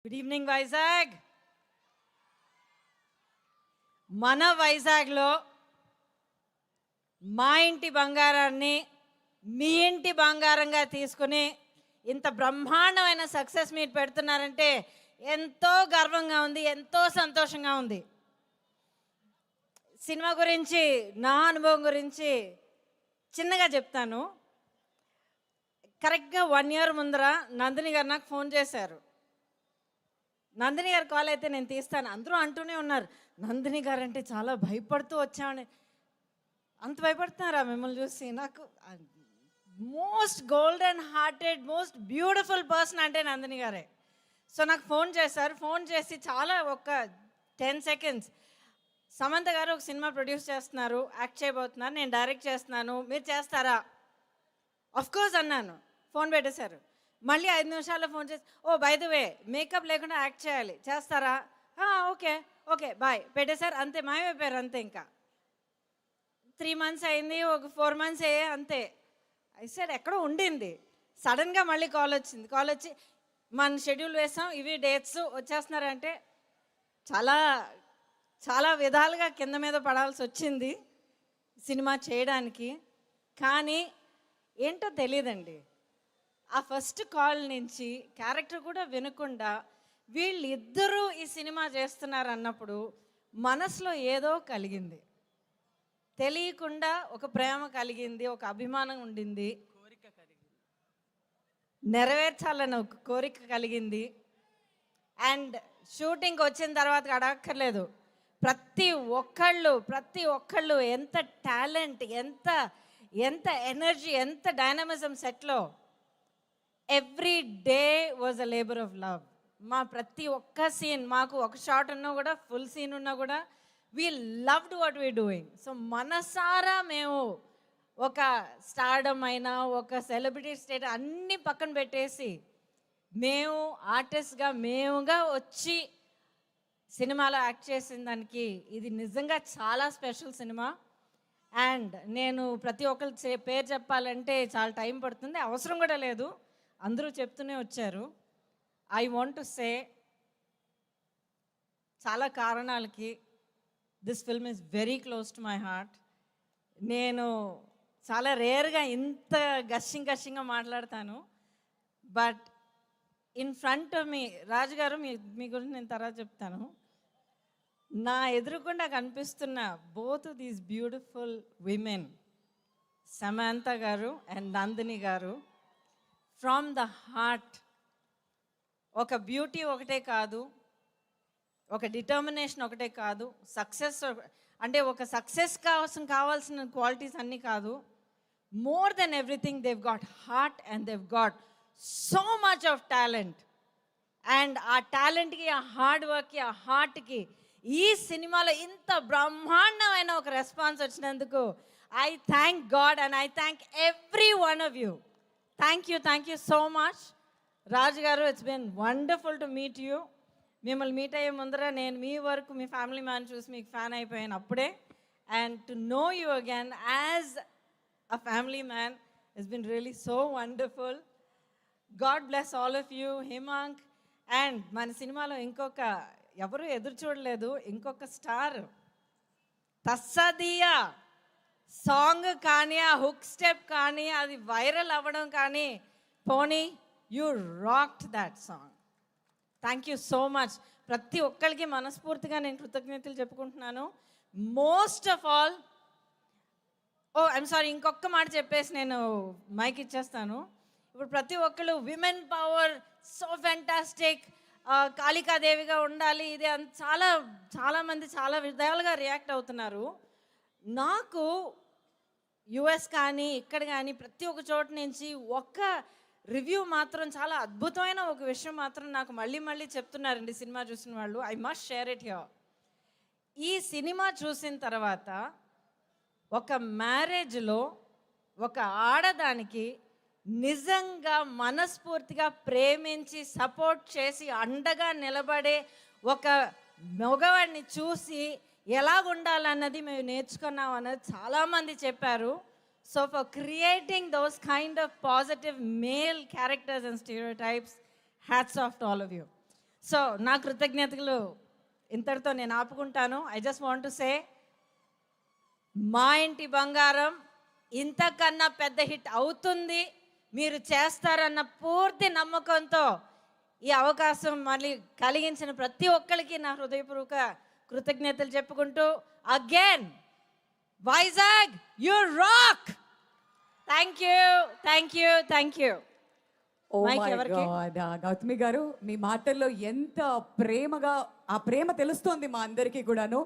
Good evening Vizag. మన వైజాగ్లో మా ఇంటి బంగారాన్ని మీ ఇంటి బంగారంగా తీసుకుని ఇంత బ్రహ్మాండమైన సక్సెస్ మీట్ పెడుతున్నారంటే ఎంతో గర్వంగా ఉంది, ఎంతో సంతోషంగా ఉంది. సినిమా గురించి నా అనుభవం గురించి చిన్నగా చెప్తాను. కరెక్ట్గా 1 year ముందర నందిని గారు నాకు ఫోన్ చేశారు. నందిని గారు కాల్ అయితే నేను తీస్తాను. అందరూ అంటూనే ఉన్నారు, నందిని గారు అంటే చాలా భయపడుతూ వచ్చామని. అంత భయపడుతున్నారా మిమ్మల్ని చూసి? నాకు most golden hearted, most beautiful person అంటే నందిని గారే. సో నాకు ఫోన్ చేశారు. ఫోన్ చేసి చాలా ఒక 10 seconds, సమంత గారు ఒక సినిమా ప్రొడ్యూస్ చేస్తున్నారు, యాక్ట్ చేయబోతున్నారు, నేను డైరెక్ట్ చేస్తున్నాను, మీరు చేస్తారా? కోర్స్ అన్నాను. ఫోన్ పెట్టేశారు. మళ్ళీ 5 నిమిషాల్లో ఫోన్ చేసి, ఓ బై ద వే మేకప్ లేకుండా యాక్ట్ చేయాలి, చేస్తారా? ఓకే ఓకే బాయ్ పెట్టేశారు. అంతే, మాయమైపోయారు అంతే. ఇంకా 3 months అయింది, ఒక 4 months అయ్యే అంతే. సైడ్ ఎక్కడో ఉండింది. సడన్గా మళ్ళీ కాల్ వచ్చింది. కాల్ వచ్చి మన షెడ్యూల్ వేసాం, ఇవి డేట్స్, వచ్చేస్తున్నారంటే చాలా చాలా విధాలుగా కింద మీద పడాల్సి వచ్చింది సినిమా చేయడానికి. కానీ ఏంటో తెలియదండి, ఆ ఫస్ట్ కాల్ నుంచి క్యారెక్టర్ కూడా వినకుండా వీళ్ళిద్దరూ ఈ సినిమా చేస్తున్నారు అన్నప్పుడు మనసులో ఏదో కలిగింది. తెలియకుండా ఒక ప్రేమ కలిగింది, ఒక అభిమానం ఉండింది, నెరవేర్చాలని ఒక కోరిక కలిగింది. అండ్ షూటింగ్కి వచ్చిన తర్వాత అడగక్కర్లేదు, ప్రతి ఒక్కళ్ళు ఎంత టాలెంట్, ఎంత ఎనర్జీ, ఎంత డైనమిజం సెట్లో. Every day was a labour of love. మా ప్రతి ఒక్క సీన్, మాకు ఒక షాట్ ఉన్నా కూడా, ఫుల్ సీన్ ఉన్నా కూడా, we loved what we doing. So మనసారా మేము ఒక స్టార్డమ్ అయినా, ఒక సెలబ్రిటీ స్టేట్ అన్నీ పక్కన పెట్టేసి మేము ఆర్టిస్ట్గా మేముగా వచ్చి సినిమాలో యాక్ట్ చేసిన దానికి ఇది నిజంగా చాలా స్పెషల్ సినిమా. అండ్ నేను ప్రతి ఒక్కరి పేరు చెప్పాలంటే చాలా టైం పడుతుంది, అవసరం కూడా లేదు, అందరూ చెప్తూనే వచ్చారు. ఐ వాంట్ టు సే, చాలా కారణాలకి this film is very close to my heart. నేను చాలా రేర్గా ఇంత గషింగా మాట్లాడతాను. But in front of me, Raju garu మీ గురించి నేను తర్వాత చెప్తాను. నా ఎదురుకుండా కనిపిస్తున్న both these beautiful women, Samantha garu and Nandini garu, from the heart. ఒక బ్యూటీ ఒకటే కాదు, ఒక డిటర్మినేషన్ ఒకటే కాదు, సక్సెస్ అంటే ఒక సక్సెస్ కోసం కావాల్సిన క్వాలిటీస్ అన్నీ కాదు. More than everything Dev got heart and Dev got so much of talent. And ఆ టాలెంట్కి, ఆ హార్డ్ వర్క్కి, ఆ హార్ట్కి ఈ సినిమాలో ఇంత బ్రహ్మాండమైన ఒక రెస్పాన్స్ వచ్చినందుకు I thank God and I thank every one of you. Thank you so much. Raju garu, it's been wonderful to meet you. మిమ్మల్ని మీట్ అయ్యే ముందర నేను మీ వరకు, మీ ఫ్యామిలీ మ్యాన్ చూసి మీకు ఫ్యాన్ అయిపోయాను అప్పుడే. And to know you again as a family man it's been really so wonderful. God bless all of you, Himank. అండ్ మన సినిమాలో ఇంకొక ఎవరు ఎదురు చూడలేదు, ఇంకొక స్టార్, తస్సదియా సాంగ్ కానీ, ఆ హుక్ స్టెప్ కానీ, అది వైరల్ అవ్వడం కానీ, పోనీ you rocked that song. Thank you so much. ప్రతి ఒక్కరికి మనస్ఫూర్తిగా నేను కృతజ్ఞతలు చెప్పుకుంటున్నాను. Most of all, I'm sorry, ఇంకొక మాట చెప్పేసి నేను మైక్ ఇచ్చేస్తాను. ఇప్పుడు ప్రతి ఒక్కళ్ళు విమెన్ పవర్, సో ఫ్యాంటాస్టిక్, కాళికాదేవిగా ఉండాలి, ఇది చాలామంది చాలా విధాలుగా రియాక్ట్ అవుతున్నారు. నాకు యుఎస్ కానీ ఇక్కడ కానీ ప్రతి ఒక్క చోట నుంచి ఒక్క రివ్యూ మాత్రం, చాలా అద్భుతమైన ఒక విషయం మాత్రం నాకు మళ్ళీ చెప్తున్నారండి సినిమా చూసిన వాళ్ళు. I must share it here. ఈ సినిమా చూసిన తర్వాత ఒక మ్యారేజ్లో ఒక ఆడదానికి నిజంగా మనస్ఫూర్తిగా ప్రేమించి సపోర్ట్ చేసి అండగా నిలబడే ఒక మగవాడిని చూసి ఎలాగుండాలన్నది మేము నేర్చుకున్నాం అన్నది చాలామంది చెప్పారు. So for creating those kind of positive male characters and stereotypes, hats off to all of you. So నా కృతజ్ఞతలు ఇంతటితో నేను ఆపుకుంటాను. I just want to say మా ఇంటి బంగారం ఇంతకన్నా పెద్ద హిట్ అవుతుంది, మీరు చేస్తారన్న పూర్తి నమ్మకంతో ఈ అవకాశం మళ్ళీ కలిగించిన ప్రతి ఒక్కరికి నా హృదయపూర్వక కృతజ్ఞతలు చెప్పుకుంటూ, again Vizag you rock. Thank you, thank you, thank you. Oh my God, Gautami garu మీ మాటల్లో ఎంత ప్రేమగా ఆ ప్రేమ తెలుస్తోంది మా అందరికీ కూడాను.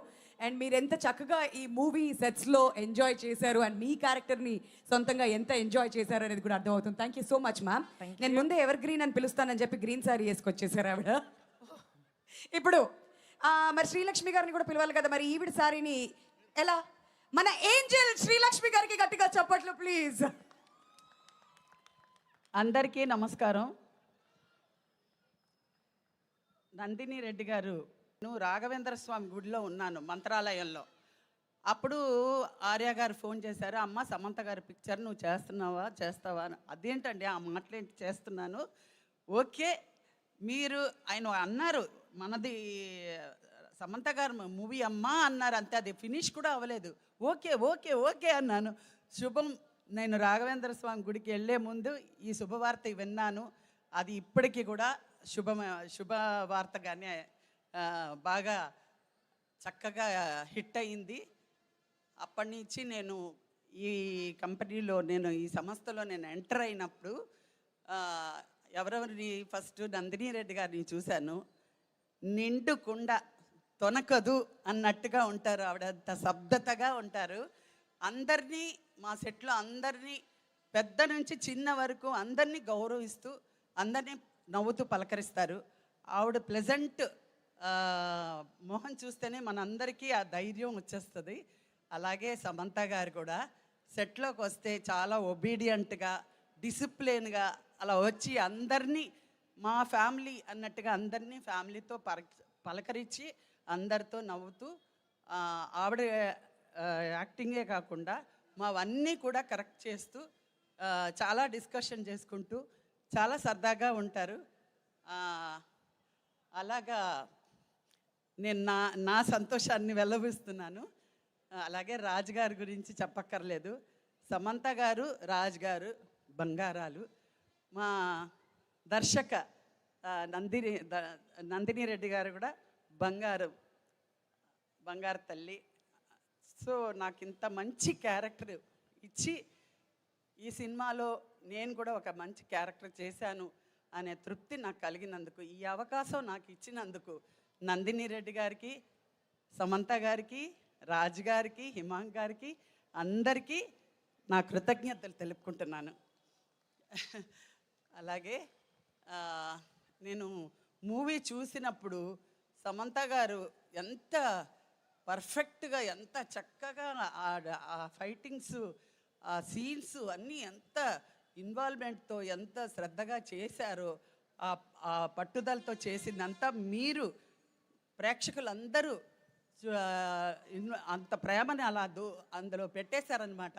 అండ్ మీరు ఎంత చక్కగా ఈ మూవీ సెట్స్లో ఎంజాయ్ చేశారు అండ్ మీ క్యారెక్టర్ని సొంతంగా ఎంత ఎంజాయ్ చేశారు అనేది కూడా అర్థమవుతుంది. Thank you so much ma'am. నేను ముందే ఎవర్ గ్రీన్ అని పిలుస్తానని చెప్పి గ్రీన్ సారీ వేసుకొచ్చేసారు ఆవిడ. ఇప్పుడు మరి శ్రీలక్ష్మి గారిని కూడా పిలవాలి కదా, మరి ఈవిడ సారీని ఎలా? మన ఏంజెల్ శ్రీలక్ష్మి గారికి గట్టిగా చప్పట్లు ప్లీజ్. అందరికీ నమస్కారం. నందిని రెడ్డి గారు, నేను రాఘవేంద్ర స్వామి గుడిలో ఉన్నాను మంత్రాలయంలో. అప్పుడు ఆర్య గారు ఫోన్ చేశారు, అమ్మ సమంత గారి పిక్చర్ నువ్వు చేస్తావా అని. అదేంటండి ఆ మాటలేంటి, చేస్తున్నాను. ఓకే మీరు ఆయన అన్నారు మనది సమంత గారు మూవీ అమ్మా అన్నారు, అంతే, అది ఫినిష్ కూడా అవ్వలేదు. ఓకే ఓకే ఓకే అన్నాను. శుభం. నేను రాఘవేంద్ర స్వామి గుడికి వెళ్ళే ముందు ఈ శుభవార్త విన్నాను. అది ఇప్పటికీ కూడా శుభవార్తగానే బాగా చక్కగా హిట్ అయింది. అప్పటి నుంచి నేను ఈ కంపెనీలో, నేను ఈ సంస్థలో నేను ఎంటర్ అయినప్పుడు ఎవరెవరిని ఫస్ట్ నందిని రెడ్డి గారిని చూశాను. నిండు కుండ తొనకదు అన్నట్టుగా ఉంటారు ఆవిడ, అంత శబ్దతగా ఉంటారు. అందరినీ మా సెట్లో అందరినీ పెద్ద నుంచి చిన్న వరకు అందరినీ గౌరవిస్తూ అందరినీ నవ్వుతూ పలకరిస్తారు. ఆవిడ ప్లెజెంట్ మొహం చూస్తేనే మనందరికీ ఆ ధైర్యం వచ్చేస్తుంది. అలాగే సమంత గారు కూడా సెట్లోకి వస్తే చాలా ఒబీడియంట్గా, డిసిప్లిన్గా అలా వచ్చి అందరినీ మా ఫ్యామిలీ అన్నట్టుగా అందరినీ ఫ్యామిలీతో పలకరించి అందరితో నవ్వుతూ, ఆవిడ యాక్టింగే కాకుండా మావన్నీ కూడా కరెక్ట్ చేస్తూ చాలా డిస్కషన్ చేసుకుంటూ చాలా సరదాగా ఉంటారు. అలాగా నేను నా సంతోషాన్ని వెల్లబుస్తున్నాను. అలాగే రాజు గారి గురించి చెప్పక్కర్లేదు. సమంత గారు, రాజు గారు బంగారాలు. మా దర్శక నందిని రెడ్డి గారు కూడా బంగారు తల్లి. సో నాకు ఇంత మంచి క్యారెక్టర్ ఇచ్చి ఈ సినిమాలో నేను కూడా ఒక మంచి క్యారెక్టర్ చేశాను అనే తృప్తి నాకు కలిగినందుకు, ఈ అవకాశం నాకు ఇచ్చినందుకు నందిని రెడ్డి గారికి, సమంత గారికి, రాజు గారికి, హిమాంక్ గారికి అందరికీ నా కృతజ్ఞతలు తెలుపుకుంటున్నాను. అలాగే నేను మూవీ చూసినప్పుడు సమంత గారు ఎంత పర్ఫెక్ట్గా, ఎంత చక్కగా ఆ ఫైటింగ్స్, ఆ సీన్స్ అన్నీ ఎంత ఇన్వాల్వ్మెంట్తో, ఎంత శ్రద్ధగా చేశారో, ఆ పట్టుదలతో చేసిందంతా మీరు ప్రేక్షకులందరూ అంత ప్రేమని అలా అందులో పెట్టేశారనమాట.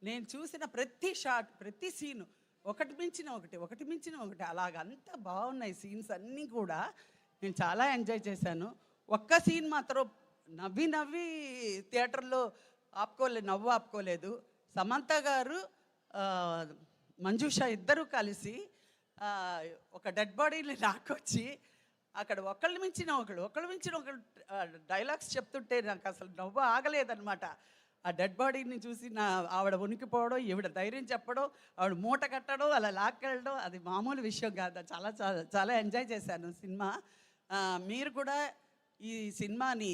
నేను చూసిన ప్రతి షాట్, ప్రతి సీను ఒకటి మించిన ఒకటి అలాగంత బాగున్నాయి సీన్స్ అన్నీ కూడా. నేను చాలా ఎంజాయ్ చేశాను. ఒక్క సీన్ మాత్రం నవ్వి థియేటర్లో నవ్వు ఆపుకోలేదు. సమంత గారు, మంజుష ఇద్దరూ కలిసి ఒక డెడ్ బాడీని లాక్కొచ్చి అక్కడ ఒకళ్ళు మించిన ఒకళ్ళు డైలాగ్స్ చెప్తుంటే నాకు అసలు నవ్వు ఆగలేదన్నమాట. ఆ డెడ్ బాడీని చూసి ఆవిడ ఉనికిపోవడం, ఈవిడ ధైర్యం చెప్పడం, ఆవిడ మూట కట్టడం, అలా లాక్కెళ్ళడం, అది మామూలు విషయం కాదు. చాలా చాలా చాలా ఎంజాయ్ చేశాను సినిమా. మీరు కూడా ఈ సినిమాని,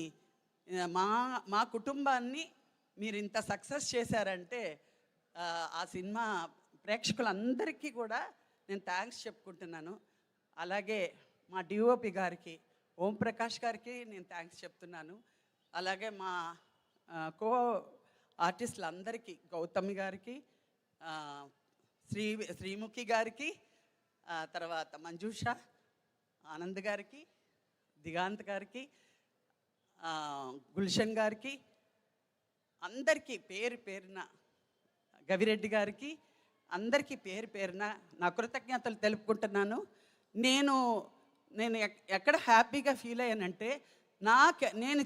మా కుటుంబాన్ని మీరు ఇంత సక్సెస్ చేశారంటే ఆ సినిమా ప్రేక్షకులందరికీ కూడా నేను థ్యాంక్స్ చెప్పుకుంటున్నాను. అలాగే మా డిఓపి గారికి, ఓం ప్రకాష్ గారికి నేను థ్యాంక్స్ చెప్తున్నాను. అలాగే మా కో ఆర్టిస్టులందరికీ, గౌతమి గారికి, శ్రీముఖి గారికి, తర్వాత మంజుష, ఆనంద్ గారికి, దిగాంత్ గారికి, గుల్షన్ గారికి, అందరికీ పేరు పేరున, గవిరెడ్డి గారికి అందరికీ పేరు పేరున నా కృతజ్ఞతలు తెలుపుకుంటున్నాను. నేను నేను ఎక్కడ హ్యాపీగా ఫీల్ అయ్యానంటే నేను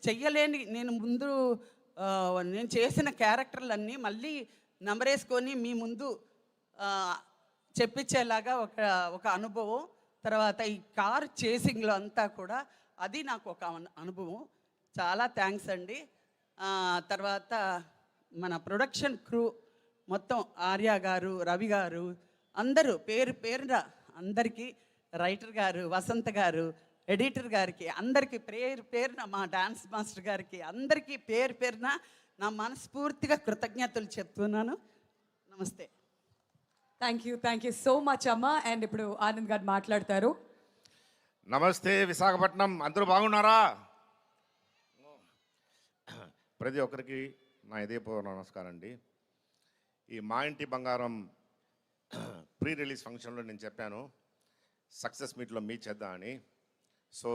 చెయ్యలేని నేను ముందు నేను చేసిన క్యారెక్టర్లన్నీ మళ్ళీ నెమరేసుకొని మీ ముందు చెప్పించేలాగా ఒక అనుభవం. తర్వాత ఈ కార్ చేసింగ్లో అంతా కూడా అది నాకు ఒక అనుభవం. చాలా థ్యాంక్స్ అండి. తర్వాత మన ప్రొడక్షన్ క్రూ మొత్తం ఆర్య గారు, రవి గారు, అందరూ పేరు పేరున అందరికీ, రైటర్ గారు, వసంత్ గారు, ఎడిటర్ గారికి, అందరికీ పేరు పేరున, మా డాన్స్ మాస్టర్ గారికి, అందరికీ పేరు పేరున నా మనస్ఫూర్తిగా కృతజ్ఞతలు చెప్తున్నాను. నమస్తే. థ్యాంక్ యూ సో మచ్ అమ్మ. అండ్ ఇప్పుడు ఆనంద్ గారు మాట్లాడతారు. నమస్తే విశాఖపట్నం, అందరూ బాగున్నారా? ప్రతి ఒక్కరికి నా ఇదేపూర్వ నమస్కారం అండి. ఈ మా ఇంటి బంగారం ప్రీ రిలీజ్ ఫంక్షన్లో నేను చెప్పాను సక్సెస్ మీట్లో మీట్ చేద్దాం అని. సో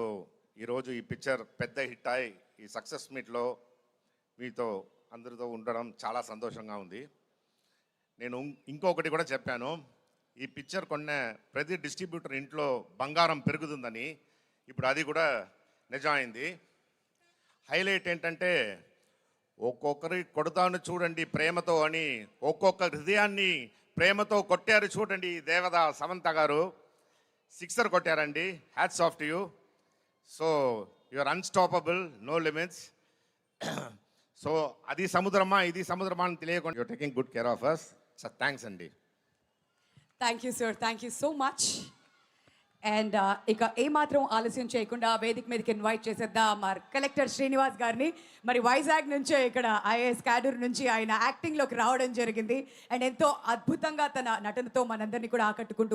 ఈరోజు ఈ పిక్చర్ పెద్ద హిట్ అయి ఈ సక్సెస్ మీట్లో మీతో అందరితో ఉండడం చాలా సంతోషంగా ఉంది. నేను ఇంకొకటి కూడా చెప్పాను, ఈ పిక్చర్ కొన్న ప్రతి డిస్ట్రిబ్యూటర్ ఇంట్లో బంగారం పెరుగుతుందని. ఇప్పుడు అది కూడా నిజమైంది. హైలైట్ ఏంటంటే ఒక్కొక్కరి కొడతాను చూడండి ప్రేమతో అని, ఒక్కొక్క హృదయాన్ని ప్రేమతో కొట్టారు చూడండి. దేవత సమంత గారు సిక్సర్ కొట్టారండి. Hats off to you. So you're unstoppable, no limits. So అది సముద్రమా ఇది సముద్రమా అని తెలియకుండా you're taking good care of us. So thanks అండి. Thank you sir, thank you so much. And ఇక ఏమాత్రం ఆలస్యం చేయకుండా వేదిక మీదకి ఇన్వైట్ చేసేద్దాం మరి కలెక్టర్ శ్రీనివాస్ గారిని. మరి వైజాగ్ నుంచే ఇక్కడ ఐఏఎస్ క్యాడర్ నుంచి ఆయన యాక్టింగ్లోకి రావడం జరిగింది. అండ్ ఎంతో అద్భుతంగా తన నటనతో మనందరినీ కూడా ఆకట్టుకుంటూ